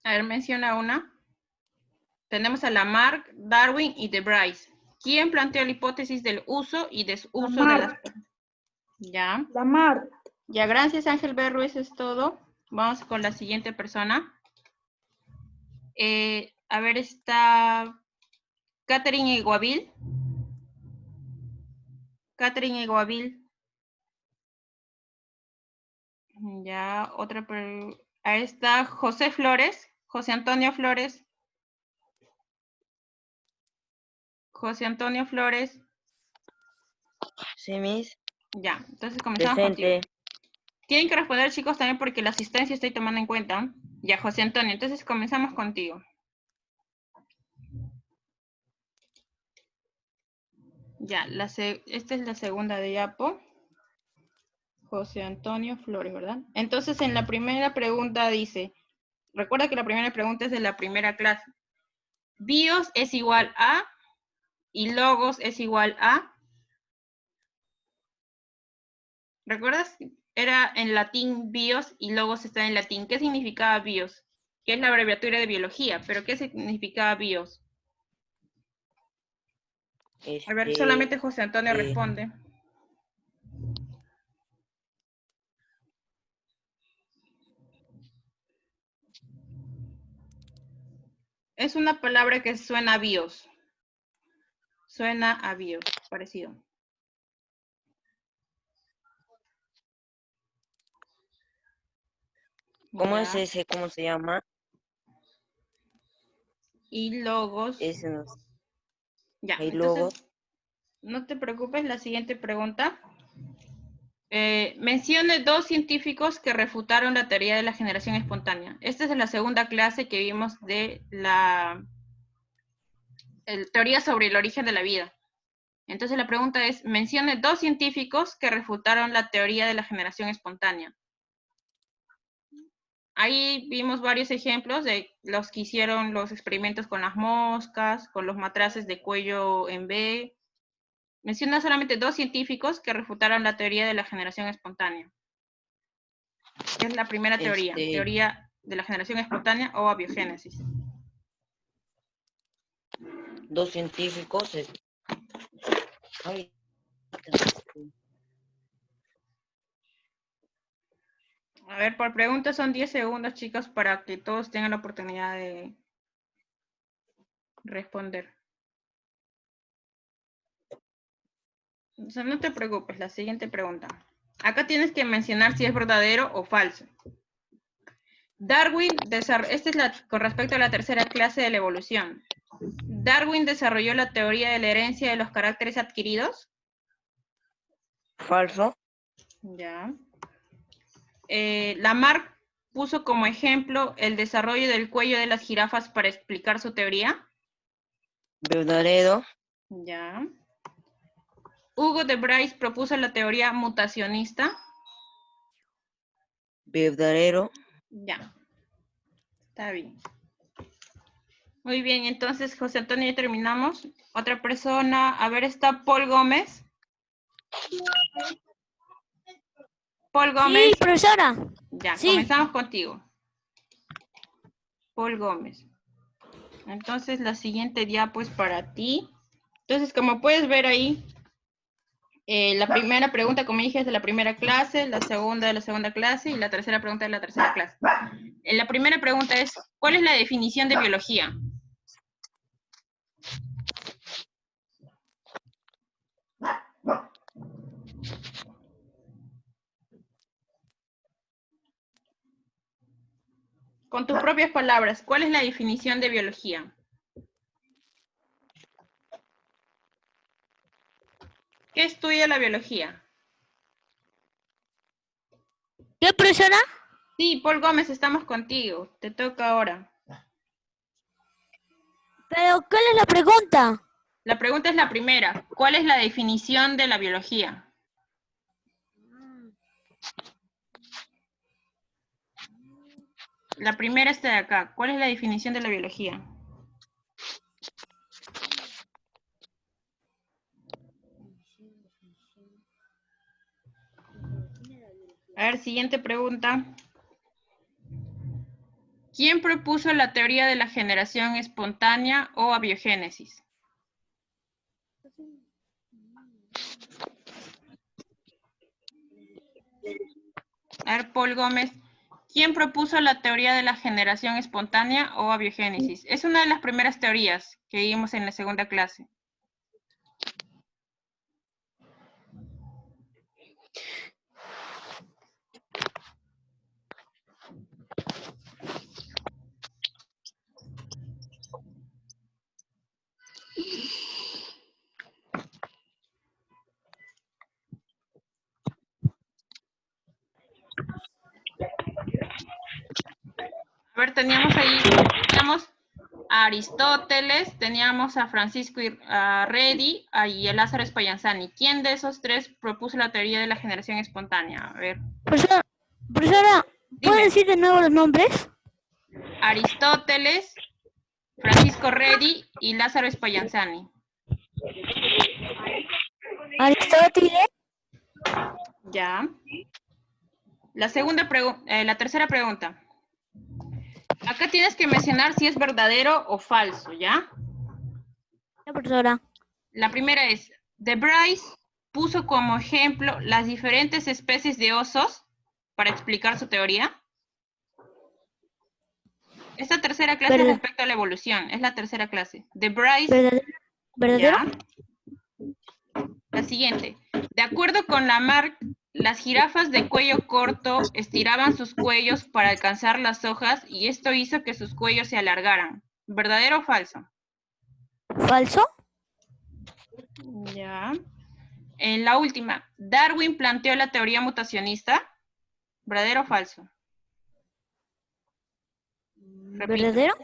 A ver, menciona una. Tenemos a Lamarck, Darwin y de Bryce. ¿Quién planteó la hipótesis del uso y desuso de las... Lamarck. Ya. Lamarck. Ya, gracias Ángel Berro, eso es todo. Vamos con la siguiente persona. A ver, está Catherine Eguaville. Catherine Eguaville. Ya, otra. Ahí está José Flores. José Antonio Flores. José Antonio Flores. Sí, Miss. Ya, entonces comenzamos contigo. Presente. Tienen que responder, chicos, también porque la asistencia estoy tomando en cuenta. Ya, José Antonio, entonces comenzamos contigo. Ya, esta es la segunda diapo. José Antonio Flores, ¿verdad? Entonces, en la primera pregunta dice, recuerda que la primera pregunta es de la primera clase. Bios es igual a y logos es igual a. ¿Recuerdas? Era en latín bios y logos está en latín. ¿Qué significaba bios? Que es la abreviatura de biología, pero ¿qué significaba bios? A ver, solamente José Antonio responde. Es una palabra que suena a bios. Suena a bios, parecido. ¿Cómo Ya. es ese? ¿Cómo se llama? Y logos. Ese no. Ya, Hay entonces, logos. no te preocupes, la siguiente pregunta. Mencione dos científicos que refutaron la teoría de la generación espontánea. Esta es la segunda clase que vimos de la teoría sobre el origen de la vida. Entonces la pregunta es, mencione dos científicos que refutaron la teoría de la generación espontánea. Ahí vimos varios ejemplos de los que hicieron los experimentos con las moscas, con los matraces de cuello en V. Menciona solamente dos científicos que refutaron la teoría de la generación espontánea. Que es la primera teoría, teoría de la generación espontánea o abiogénesis. Dos científicos. Ay. A ver, por pregunta son 10 segundos, chicos, para que todos tengan la oportunidad de responder. O sea, no te preocupes, la siguiente pregunta. Acá tienes que mencionar si es verdadero o falso. Darwin esta es con respecto a la tercera clase de la evolución. ¿Darwin desarrolló la teoría de la herencia de los caracteres adquiridos? Falso. Ya. Lamarck puso como ejemplo el desarrollo del cuello de las jirafas para explicar su teoría. Verdadero. Ya. Hugo de Bryce propuso la teoría mutacionista. Verdadero. Ya. Está bien. Muy bien, entonces, José Antonio, ya terminamos. Otra persona, a ver, está Paul Gómez. Paul Gómez. Sí, profesora. Ya, Sí. comenzamos contigo. Paul Gómez. Entonces, la siguiente diapo es para ti. Entonces, como puedes ver ahí, la primera pregunta, como dije, es de la primera clase, la segunda de la segunda clase y la tercera pregunta de la tercera clase. La primera pregunta es, ¿cuál es la definición de biología? Con tus propias palabras, ¿cuál es la definición de biología? ¿Qué estudia la biología? ¿Qué, profesora? Sí, Paul Gómez, estamos contigo. Te toca ahora. ¿Pero cuál es la pregunta? La pregunta es la primera. ¿Cuál es la definición de la biología? La primera está de acá. ¿Cuál es la definición de la biología? A ver, siguiente pregunta. ¿Quién propuso la teoría de la generación espontánea o abiogénesis? A ver, Paul Gómez. ¿Quién propuso la teoría de la generación espontánea o abiogénesis? Es una de las primeras teorías que vimos en la segunda clase. A ver, teníamos a Aristóteles, teníamos a Francisco Redi y a Lázaro Spallanzani. ¿Quién de esos tres propuso la teoría de la generación espontánea? A ver. Profesora, ¿puede Dime. decir de nuevo los nombres? Aristóteles, Francisco Redi y Lázaro Spallanzani. Aristóteles. Ya. La tercera pregunta. Acá tienes que mencionar si es verdadero o falso, ¿ya? La profesora. La primera es, De Bryce puso como ejemplo las diferentes especies de osos para explicar su teoría. Esta tercera clase es respecto a la evolución, es la tercera clase. De Bryce, ¿Verdadero? ya. La siguiente. De acuerdo con Lamarck, las jirafas de cuello corto estiraban sus cuellos para alcanzar las hojas y esto hizo que sus cuellos se alargaran. ¿Verdadero o falso? ¿Falso? Ya. En la última, Darwin planteó la teoría mutacionista. ¿Verdadero o falso? Repito. ¿Verdadero?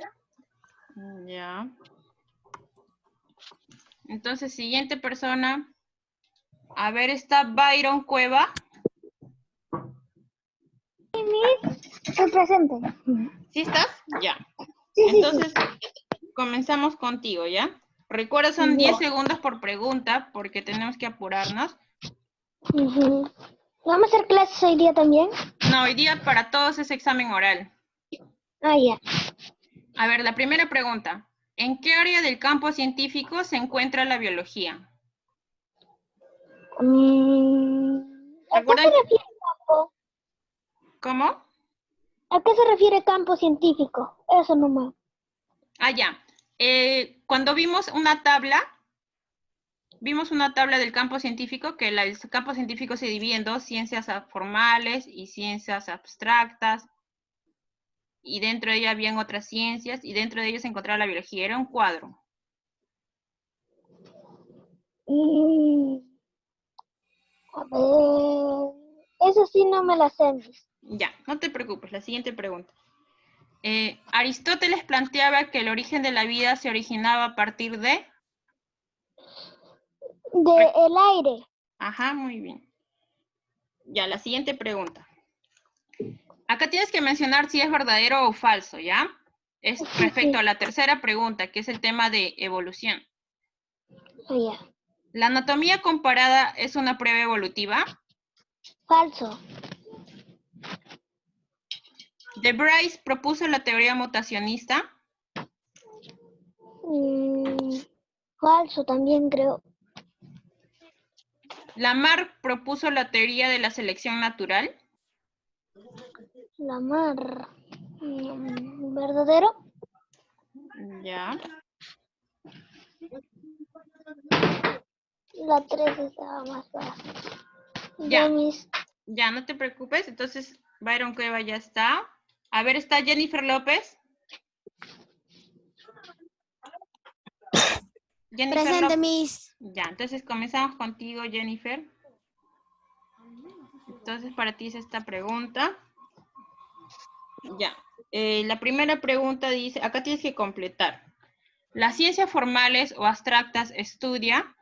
Ya. Entonces, siguiente persona. A ver, está Byron Cueva. Estoy presente. ¿Sí estás? Ya. Sí, Entonces, comenzamos contigo, ¿ya? Recuerda, son 10 segundos por pregunta, porque tenemos que apurarnos. Ujú. ¿Vamos a hacer clases hoy día también? No, hoy día para todos es examen oral. Ah, ya. A ver, la primera pregunta. ¿En qué área del campo científico se encuentra la biología? ¿A qué ¿Recuerdan? se refiere campo? ¿Cómo? ¿A qué se refiere campo científico? Eso nomás. Ah, ya. Cuando vimos una tabla del campo científico, que el campo científico se divide en dos, ciencias formales y ciencias abstractas, y dentro de ella habían otras ciencias, y dentro de ellas se encontraba la biología. Era un cuadro. A ver, eso sí no me la sé. Ya, no te preocupes. La siguiente pregunta. Aristóteles planteaba que el origen de la vida se originaba a partir de... De el aire. Ajá, muy bien. Ya, la siguiente pregunta. Acá tienes que mencionar si es verdadero o falso, ¿ya? Es respecto a la tercera pregunta, que es el tema de evolución. Ah, ya. ¿La anatomía comparada es una prueba evolutiva? Falso. De Bryce propuso la teoría mutacionista. Falso también creo. Lamarck propuso la teoría de la selección natural. Lamarck. ¿Verdadero? Ya. La 3 estaba más fácil. Ya. Mis... Ya, no te preocupes. Entonces, Byron Cueva ya está. A ver, está Jennifer López. Jennifer Presente, López. Miss. Ya, entonces comenzamos contigo, Jennifer. Entonces, para ti es esta pregunta. Ya. La primera pregunta dice, acá tienes que completar. ¿Las ciencias formales o abstractas estudia?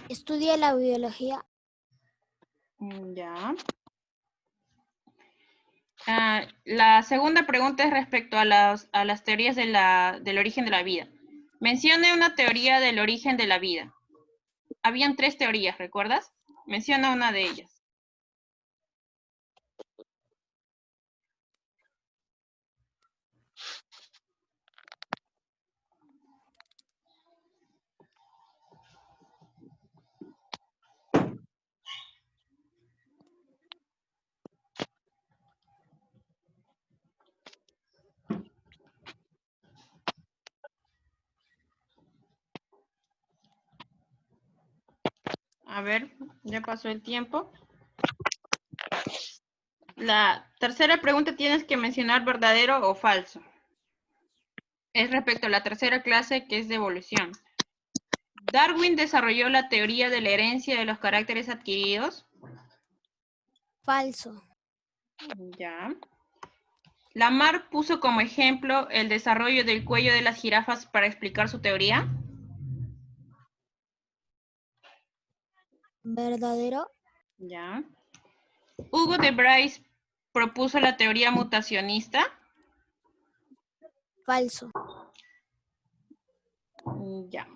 Estudia la biología. Ya. La segunda pregunta es respecto a las teorías del origen de la vida. Mencione una teoría del origen de la vida. Habían 3 teorías, ¿recuerdas? Menciona una de ellas. A ver, ya pasó el tiempo. La tercera pregunta tienes que mencionar verdadero o falso. Es respecto a la tercera clase, que es de evolución. ¿Darwin desarrolló la teoría de la herencia de los caracteres adquiridos? Falso. Ya. ¿Lamarck puso como ejemplo el desarrollo del cuello de las jirafas para explicar su teoría? ¿Verdadero? Ya. ¿Hugo de Bryce propuso la teoría mutacionista? Falso. Ya.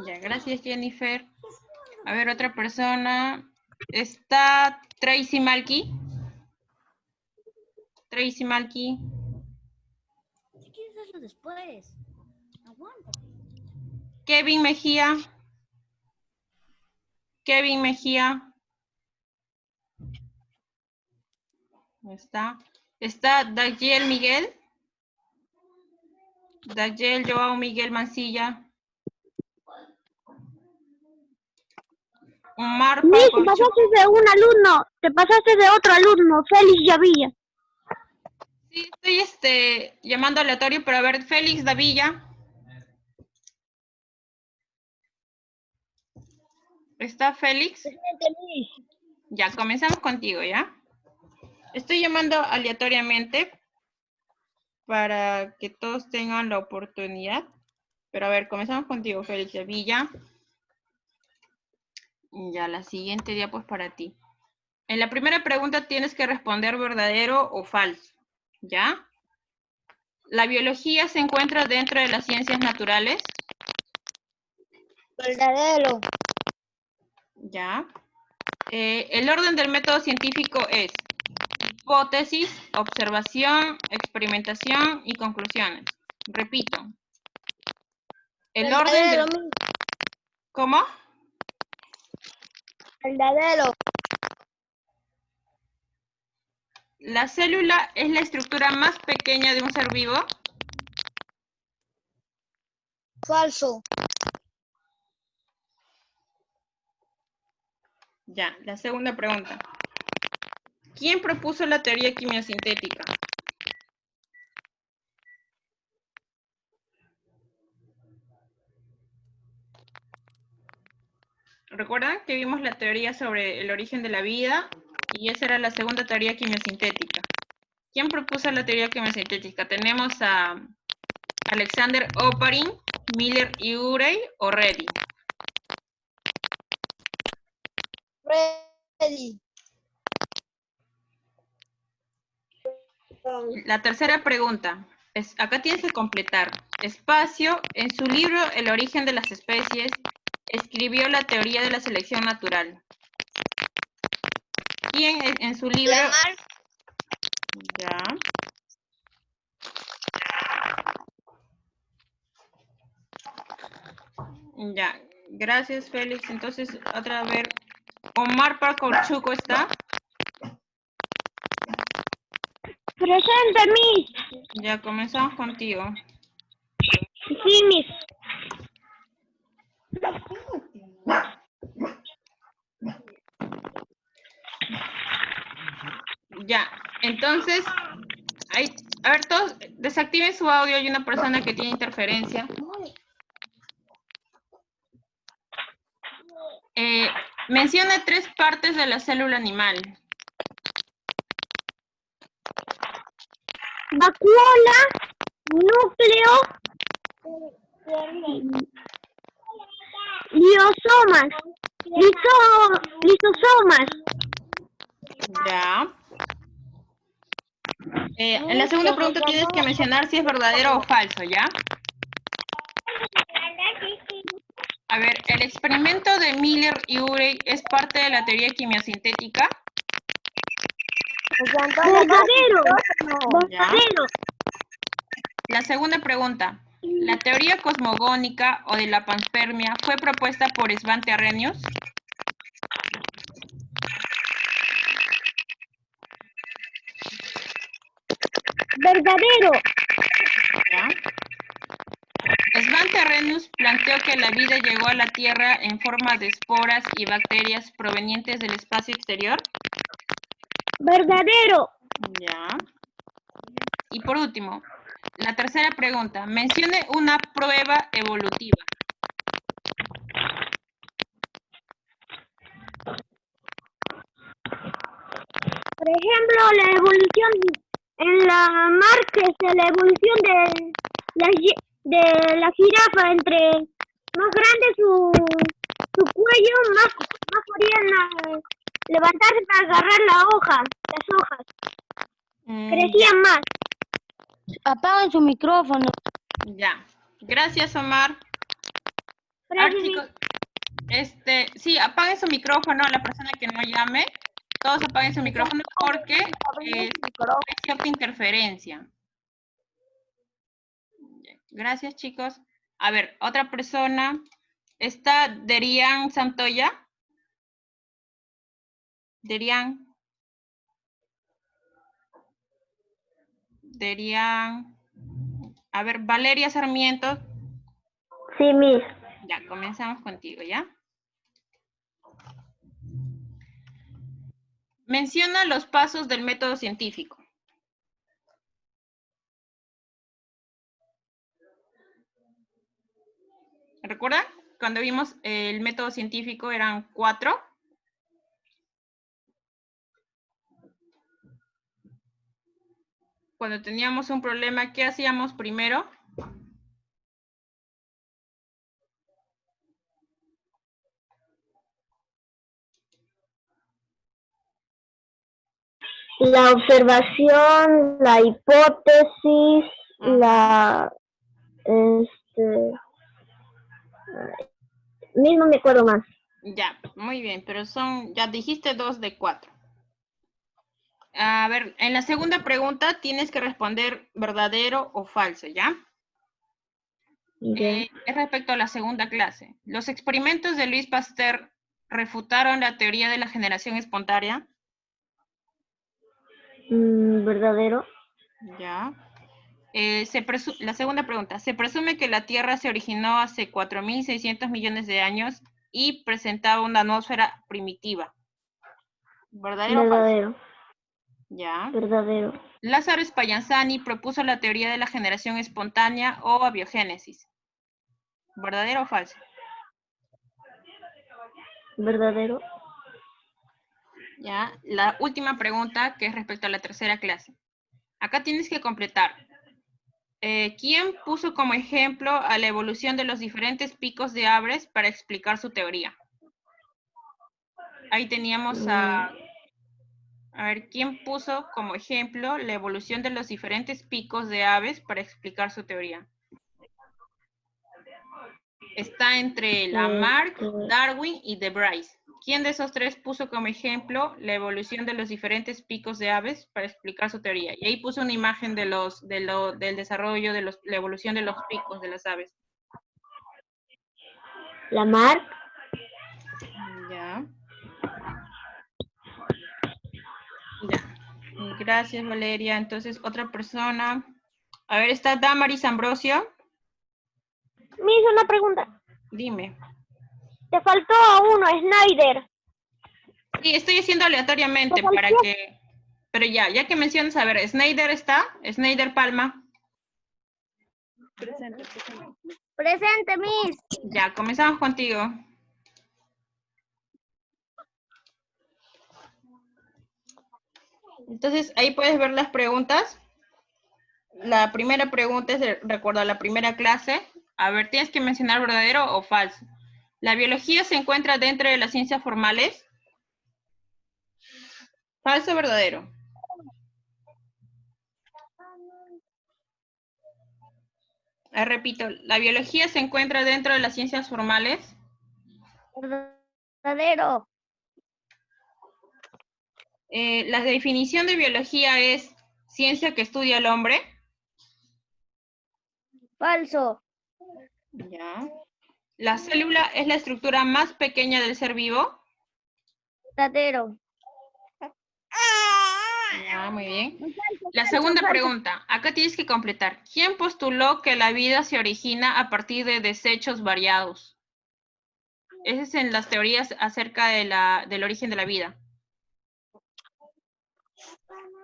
Ya, gracias Jennifer. A ver, otra persona. ¿Está Tracy Malky? Tracy Malky. Si quieres hacerlo después. Aguántate. Kevin Mejía. Kevin Mejía. No está. ¿Está Dayel Miguel? Dayel Joao Miguel Mancilla. Omar Miss, Paco. pasaste de un alumno, te pasaste de otro alumno, Félix Yavilla. Sí, estoy llamando aleatorio, pero a ver, Félix Davilla. ¿Está Félix? Ya, comenzamos contigo, ¿ya? Estoy llamando aleatoriamente para que todos tengan la oportunidad. Pero a ver, comenzamos contigo, Félix Davilla. Ya, la siguiente día pues para ti. En la primera pregunta tienes que responder verdadero o falso, ¿ya? ¿La biología se encuentra dentro de las ciencias naturales? Verdadero. Ya. El orden del método científico es hipótesis, observación, experimentación y conclusiones. Repito. El orden del... ¿Cómo? Verdadero. ¿La célula es la estructura más pequeña de un ser vivo? Falso. Ya, la segunda pregunta. ¿Quién propuso la teoría quimiosintética? ¿Recuerdan que vimos la teoría sobre el origen de la vida? Y esa era la segunda teoría quimiosintética. ¿Quién propuso la teoría quimiosintética? Tenemos a Alexander Oparin, Miller y Urey o Reddy. Freddy. La tercera pregunta. Acá tienes que completar. Espacio, en su libro El origen de las especies, escribió la teoría de la selección natural. ¿Quién en su libro? Lamarck. Ya. Ya, gracias Félix. Entonces, otra vez, Omar Parcorchuco está. Presente, Miss. Ya, comenzamos contigo. Sí, Miss. Ya, entonces, a ver, todos desactiven su audio. Hay una persona que tiene interferencia. Menciona 3 partes de la célula animal. Vacuola, núcleo, lisosomas, lisosomas. Ya. En la segunda pregunta tienes que mencionar si es verdadero o falso, ¿ya? A ver, ¿el experimento de Miller y Urey es parte de la teoría quimiosintética? Verdadero. ¿Ya? Verdadero. La segunda pregunta. ¿La teoría cosmogónica o de la panspermia fue propuesta por Svante Arrhenius? Verdadero. ¿Ya? Svante Arrhenius planteó que la vida llegó a la Tierra en forma de esporas y bacterias provenientes del espacio exterior. Verdadero. Ya. Y por último, la tercera pregunta. Mencione una prueba evolutiva. Por ejemplo, la evolución en la marcha, la evolución de la jirafa, entre más grande su cuello, más podían levantarse para agarrar las hojas. Crecían más. Apaguen su micrófono. Ya. Gracias, Omar. A ver, Gracias, chicos. Sí, apaguen su micrófono a la persona que no llame. Todos apaguen su micrófono porque hay cierta interferencia. Gracias, chicos. A ver, otra persona. ¿Está Derian Santoya? Derian. A ver, Valeria Sarmiento. Sí, Miss. Ya, comenzamos contigo, ¿ya? Menciona los pasos del método científico. ¿Recuerdan? Cuando vimos el método científico eran 4. Cuando teníamos un problema, ¿qué hacíamos primero? La observación, la hipótesis, mismo me acuerdo más. Ya, muy bien, pero ya dijiste 2 de 4. A ver, en la segunda pregunta tienes que responder verdadero o falso, ¿ya? Es respecto a la segunda clase. ¿Los experimentos de Louis Pasteur refutaron la teoría de la generación espontánea? Verdadero. Ya. La segunda pregunta. Se presume que la Tierra se originó hace 4.600 millones de años y presentaba una atmósfera primitiva. ¿Verdadero o falso? Verdadero. Ya. Verdadero. Lázaro Spallanzani propuso la teoría de la generación espontánea o abiogénesis. ¿Verdadero o falso? Verdadero. Ya. La última pregunta, que es respecto a la tercera clase. Acá tienes que completar. ¿Quién puso como ejemplo a la evolución de los diferentes picos de aves para explicar su teoría? Ahí teníamos a ver, ¿quién puso como ejemplo la evolución de los diferentes picos de aves para explicar su teoría? Está entre Lamarck, Darwin y De Vries. ¿Quién de esos tres puso como ejemplo la evolución de los diferentes picos de aves para explicar su teoría? Y ahí puso una imagen del desarrollo, la evolución de los picos de las aves. Lamarck. Ya. Ya. Gracias, Valeria. Entonces, otra persona. A ver, está Damaris Ambrosio. Me hizo una pregunta. Dime. Te faltó a uno, Snyder. Sí, estoy haciendo aleatoriamente para que... Pero ya que mencionas, a ver, ¿Snyder está? ¿Snyder Palma? Presente, Miss. Ya, comenzamos contigo. Entonces, ahí puedes ver las preguntas. La primera pregunta es de recuerdo a la primera clase. A ver, tienes que mencionar verdadero o falso. ¿La biología se encuentra dentro de las ciencias formales? ¿Falso o verdadero? Repito, ¿la biología se encuentra dentro de las ciencias formales? Verdadero. La definición de biología es ciencia que estudia al hombre. Falso. Ya. ¿La célula es la estructura más pequeña del ser vivo? Verdadero. Ya, muy bien. Falso, La falso, segunda falso. pregunta, acá tienes que completar. ¿Quién postuló que la vida se origina a partir de desechos variados? Ese es en las teorías acerca del origen de la vida.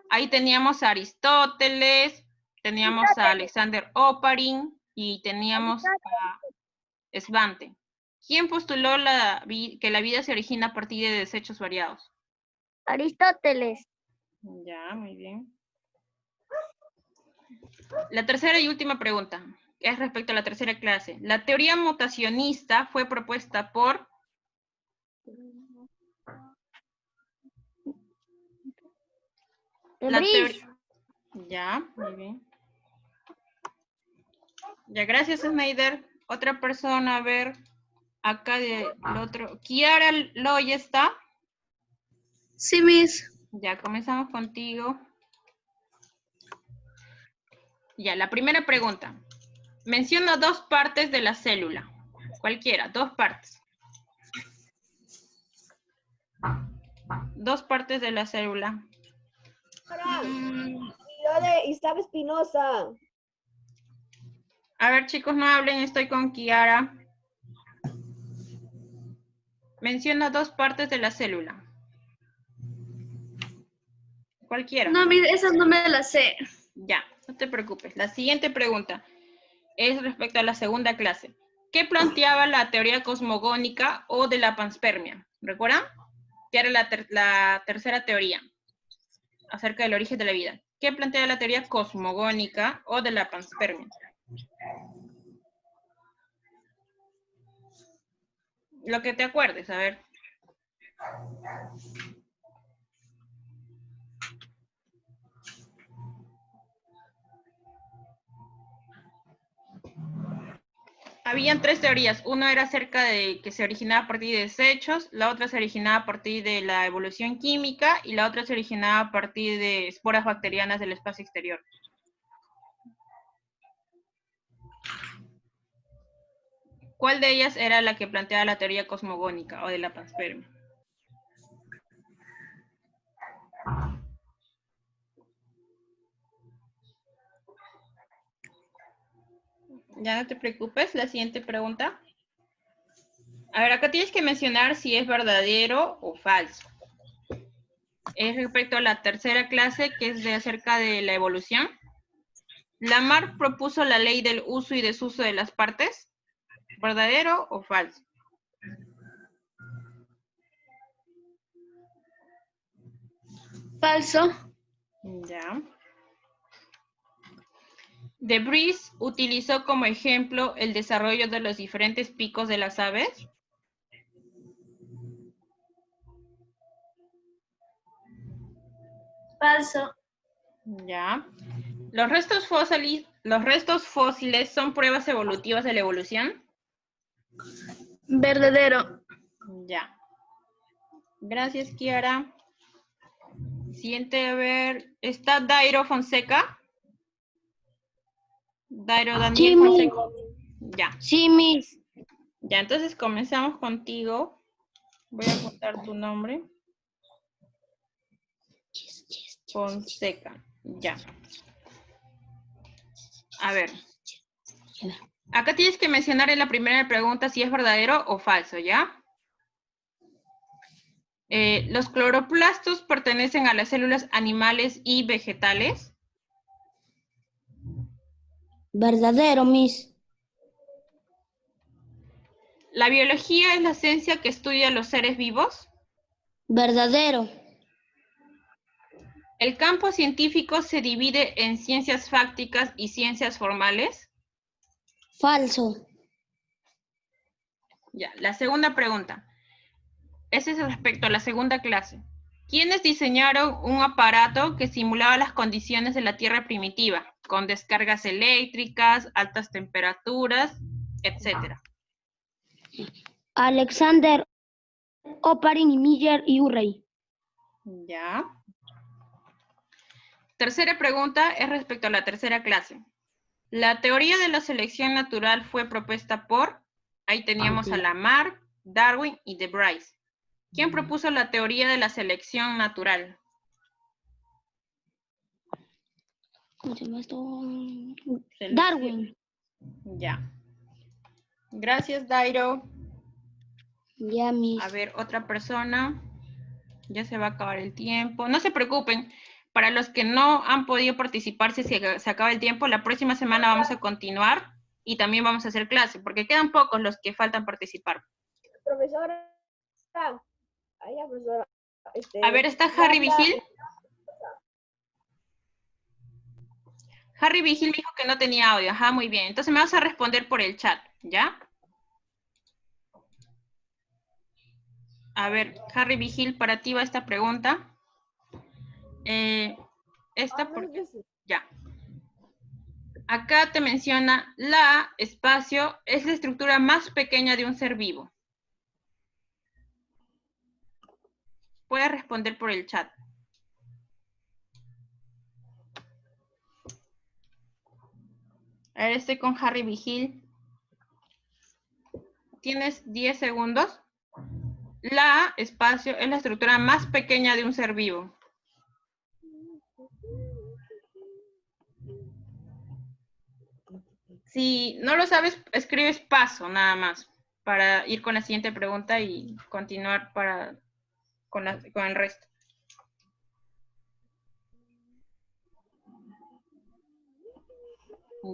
Ahí teníamos a Aristóteles, teníamos a Alexander Oparin y teníamos a Svante. ¿Quién postuló que la vida se origina a partir de desechos variados? Aristóteles. Ya, muy bien. La tercera y última pregunta es respecto a la tercera clase. La teoría mutacionista fue propuesta por... De Vries. Ya, muy bien. Ya, gracias, Snyder. Otra persona, a ver, acá del otro. Kiara Loy está. Sí, Miss. Ya, comenzamos contigo. Ya, la primera pregunta. Menciona dos partes de la célula. Cualquiera, dos partes. Dos partes de la célula. Yo de Isabel Espinosa. A ver, chicos, no hablen, estoy con Kiara. Menciona dos partes de la célula. Cualquiera. No, Miss, esa no me la sé. Ya, no te preocupes. La siguiente pregunta es respecto a la segunda clase. ¿Qué planteaba la teoría cosmogónica o de la panspermia? ¿Recuerdan? Que era la tercera teoría acerca del origen de la vida. ¿Qué plantea la teoría cosmogónica o de la panspermia? Lo que te acuerdes, a ver. Habían tres teorías. Una era acerca de que se originaba a partir de desechos, la otra se originaba a partir de la evolución química y la otra se originaba a partir de esporas bacterianas del espacio exterior. ¿Cuál de ellas era la que planteaba la teoría cosmogónica o de la panspermia? Ya no te preocupes, la siguiente pregunta. A ver, acá tienes que mencionar si es verdadero o falso. Es respecto a la tercera clase, que es acerca de la evolución. Lamarck propuso la ley del uso y desuso de las partes. ¿Verdadero o falso? Falso. Ya. De Vries utilizó como ejemplo el desarrollo de los diferentes picos de las aves. Falso. Ya. ¿Los restos fósiles son pruebas evolutivas de la evolución? Verdadero. Ya. Gracias, Kiara. Siguiente, a ver, ¿está Dairo Fonseca? Dairo Daniel Sí, Miss. Fonseca. Ya. Sí, Miss. Ya, entonces comenzamos contigo. Voy a apuntar tu nombre. Fonseca. Ya. A ver. Acá tienes que mencionar en la primera pregunta si es verdadero o falso, ¿ya? ¿Los cloroplastos pertenecen a las células animales y vegetales? Verdadero, Miss. ¿La biología es la ciencia que estudia los seres vivos? Verdadero. ¿El campo científico se divide en ciencias fácticas y ciencias formales? Falso. Ya, la segunda pregunta. Ese es respecto a la segunda clase. ¿Quiénes diseñaron un aparato que simulaba las condiciones de la Tierra primitiva, con descargas eléctricas, altas temperaturas, etcétera? Alexander Oparin, Miller y Urey. Ya. Tercera pregunta es respecto a la tercera clase. La teoría de la selección natural fue propuesta por, ahí teníamos a Lamarck, Darwin y de Bryce. ¿Quién propuso la teoría de la selección natural? ¿Cómo se llama esto? Darwin. Ya. Gracias, Dairo. Ya, Miss. A ver, otra persona. Ya se va a acabar el tiempo. No se preocupen. Para los que no han podido participar, si se acaba el tiempo, la próxima semana vamos a continuar y también vamos a hacer clase, porque quedan pocos los que faltan participar. Profesora. Ay, ya, profesora. A ver, ¿está Harry Vigil? Harry Vigil me dijo que no tenía audio. Ajá, muy bien. Entonces me vas a responder por el chat, ¿ya? A ver, Harry Vigil, para ti va esta pregunta. Ya. Acá te menciona espacio, es la estructura más pequeña de un ser vivo. Puedes responder por el chat. A ver, estoy con Harry Vigil. Tienes 10 segundos. Espacio, es la estructura más pequeña de un ser vivo. Si no lo sabes, escribes paso nada más para ir con la siguiente pregunta y continuar con el resto.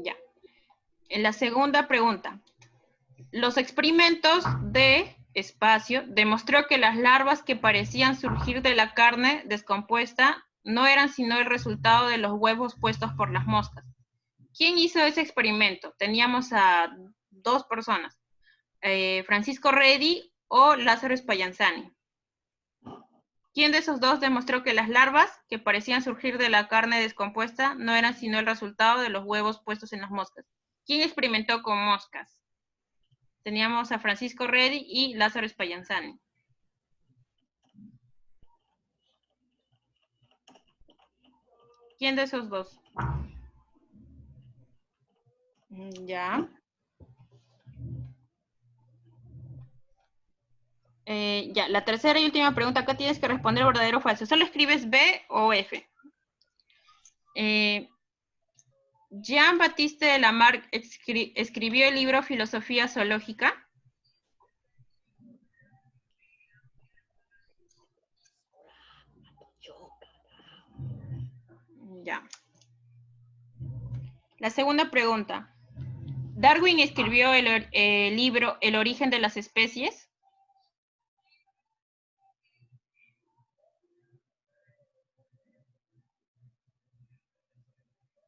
Ya. En la segunda pregunta. Los experimentos de espacio demostró que las larvas que parecían surgir de la carne descompuesta no eran sino el resultado de los huevos puestos por las moscas. ¿Quién hizo ese experimento? Teníamos a dos personas, Francisco Redi o Lázaro Spallanzani. ¿Quién de esos dos demostró que las larvas que parecían surgir de la carne descompuesta no eran sino el resultado de los huevos puestos en las moscas? ¿Quién experimentó con moscas? Teníamos a Francisco Redi y Lázaro Spallanzani. ¿Quién de esos dos? Ya. Ya, la tercera y última pregunta, acá tienes que responder verdadero o falso. Solo escribes B o F. Jean-Baptiste de Lamarck escribió el libro Filosofía Zoológica. Ya. La segunda pregunta. ¿Darwin escribió el libro El origen de las especies?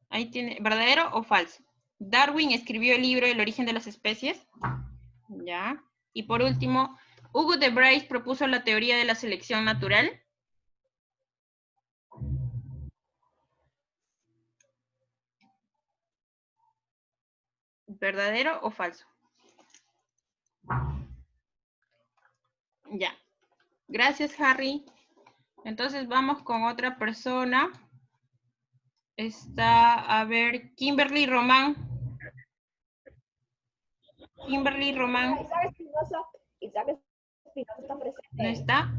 Ahí tiene, ¿verdadero o falso? ¿Darwin escribió el libro El origen de las especies? Ya. Y por último, ¿Hugo de Bryce propuso la teoría de la selección natural? ¿Verdadero o falso? Ya. Gracias, Harry. Entonces vamos con otra persona. Está, a ver, Kimberly Román. Kimberly Román. Isaac Espinosa está presente. ¿No está?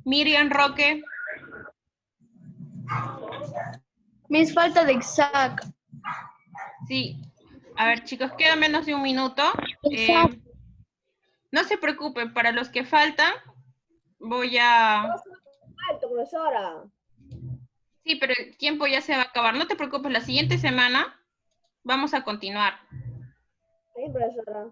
Miriam Roque. Miss, falta de Isaac. Sí. A ver, chicos, queda menos de un minuto. No se preocupen, para los que faltan, voy a... Alto, profesora. Sí, pero el tiempo ya se va a acabar. No te preocupes, la siguiente semana vamos a continuar. Sí, profesora.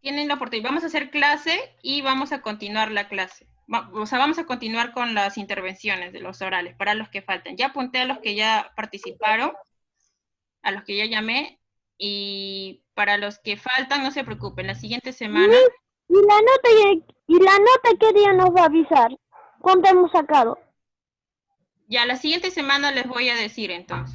Tienen la oportunidad. Vamos a hacer clase y vamos a continuar la clase. Vamos a continuar con las intervenciones de los orales para los que faltan. Ya apunté a los que ya participaron, a los que ya llamé, y para los que faltan, no se preocupen. La siguiente semana... ¿Y la nota qué día nos va a avisar? ¿Cuánto hemos sacado? Ya la siguiente semana les voy a decir entonces.